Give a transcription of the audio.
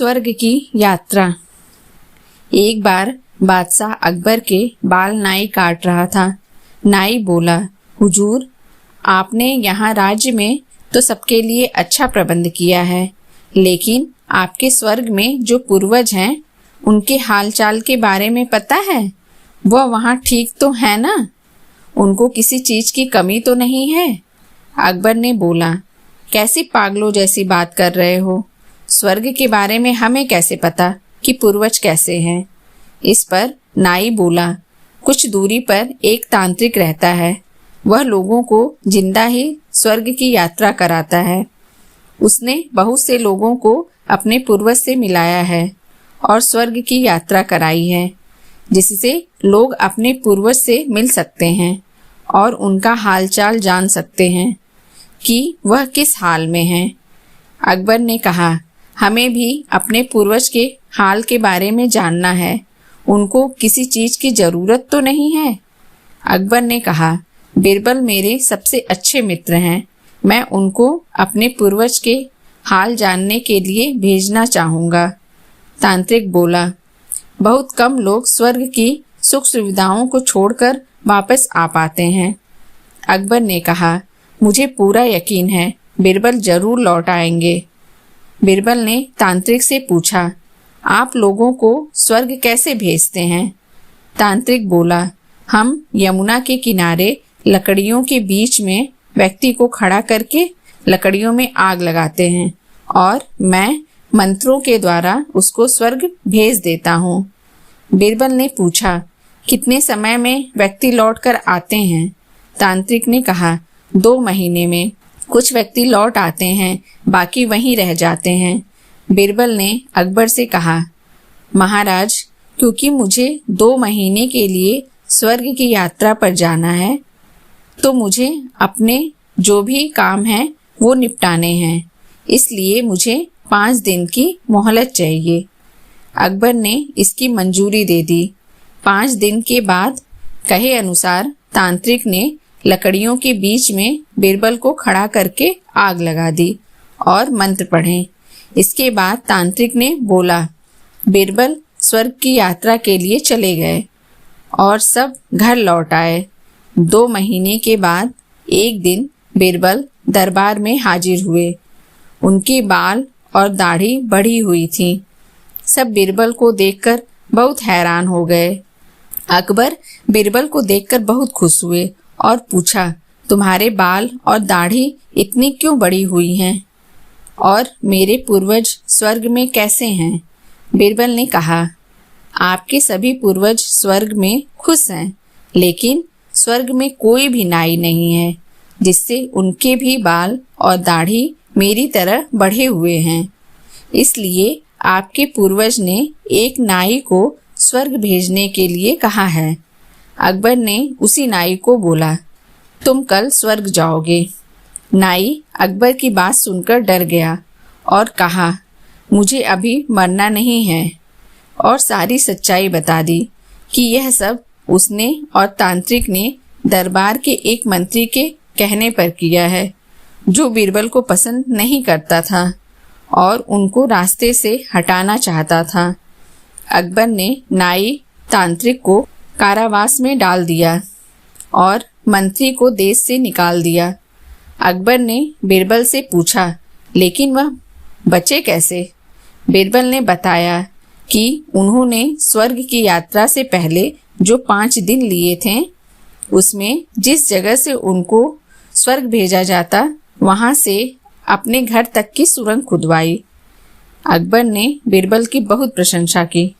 स्वर्ग की यात्रा। एक बार बादशाह अकबर के बाल नाई काट रहा था। नाई बोला, हुजूर, आपने यहाँ राज्य में तो सबके लिए अच्छा प्रबंध किया है, लेकिन आपके स्वर्ग में जो पूर्वज हैं उनके हालचाल के बारे में पता है? वह वहाँ ठीक तो है ना? उनको किसी चीज की कमी तो नहीं है? अकबर ने बोला, कैसी पागलों जैसी बात कर रहे हो? स्वर्ग के बारे में हमें कैसे पता कि पूर्वज कैसे हैं? इस पर नाई बोला, कुछ दूरी पर एक तांत्रिक रहता है। वह लोगों को जिंदा ही स्वर्ग की यात्रा कराता है। उसने बहुत से लोगों को अपने पूर्वज से मिलाया है और स्वर्ग की यात्रा कराई है, जिससे लोग अपने पूर्वज से मिल सकते हैं और उनका हालचाल जान सकते हैं कि वह किस हाल में हैं। अकबर ने कहा, हमें भी अपने पूर्वज के हाल के बारे में जानना है। उनको किसी चीज की जरूरत तो नहीं है? अकबर ने कहा, बिरबल मेरे सबसे अच्छे मित्र हैं। मैं उनको अपने पूर्वज के हाल जानने के लिए भेजना चाहूँगा। तांत्रिक बोला, बहुत कम लोग स्वर्ग की सुख सुविधाओं को छोड़कर वापस आ पाते हैं। अकबर ने कहा, मुझे पूरा यकीन है बिरबल जरूर लौट आएंगे। बिरबल ने तांत्रिक से पूछा, आप लोगों को स्वर्ग कैसे भेजते हैं? तांत्रिक बोला, हम यमुना के किनारे लकड़ियों के बीच में व्यक्ति को खड़ा करके लकड़ियों में आग लगाते हैं और मैं मंत्रों के द्वारा उसको स्वर्ग भेज देता हूँ। बिरबल ने पूछा, कितने समय में व्यक्ति लौटकर आते हैं? तांत्रिक ने कहा, 2 महीने में। कुछ व्यक्ति लौट आते हैं, बाकी वहीं रह जाते हैं। बिरबल ने अकबर से कहा, महाराज, क्योंकि मुझे 2 महीने के लिए स्वर्ग की यात्रा पर जाना है, तो मुझे अपने जो भी काम हैं वो निपटाने हैं, इसलिए मुझे 5 दिन की मोहलत चाहिए। अकबर ने इसकी मंजूरी दे दी। 5 दिन के बाद कहे अनुसार तांत्रिक ने लकड़ियों के बीच में बिरबल को खड़ा करके आग लगा दी और मंत्र पढ़े। इसके बाद तांत्रिक ने बोला, बिरबल स्वर्ग की यात्रा के लिए चले गए और सब घर लौट आए। 2 महीने के बाद एक दिन बिरबल दरबार में हाजिर हुए। उनके बाल और दाढ़ी बढ़ी हुई थी। सब बिरबल को देखकर बहुत हैरान हो गए। अकबर बिरबल को देखकर बहुत खुश हुए और पूछा, तुम्हारे बाल और दाढ़ी इतनी क्यों बड़ी हुई हैं? और मेरे पूर्वज स्वर्ग में कैसे हैं? बिरबल ने कहा, आपके सभी पूर्वज स्वर्ग में खुश हैं, लेकिन स्वर्ग में कोई भी नाई नहीं है जिससे उनके भी बाल और दाढ़ी मेरी तरह बढ़े हुए हैं। इसलिए आपके पूर्वज ने एक नाई को स्वर्ग भेजने के लिए कहा है। अकबर ने उसी नाई को बोला, तुम कल स्वर्ग जाओगे। नाई अकबर की बात सुनकर डर गया और कहा, मुझे अभी मरना नहीं है, और सारी सच्चाई बता दी कि यह सब उसने और तांत्रिक ने दरबार के एक मंत्री के कहने पर किया है, जो बिरबल को पसंद नहीं करता था और उनको रास्ते से हटाना चाहता था। अकबर ने नाई तांत्रिक को कारावास में डाल दिया और मंत्री को देश से निकाल दिया। अकबर ने बिरबल से पूछा, लेकिन वह बचे कैसे? बिरबल ने बताया कि उन्होंने स्वर्ग की यात्रा से पहले जो 5 दिन लिए थे, उसमें जिस जगह से उनको स्वर्ग भेजा जाता, वहां से अपने घर तक की सुरंग खुदवाई। अकबर ने बिरबल की बहुत प्रशंसा की।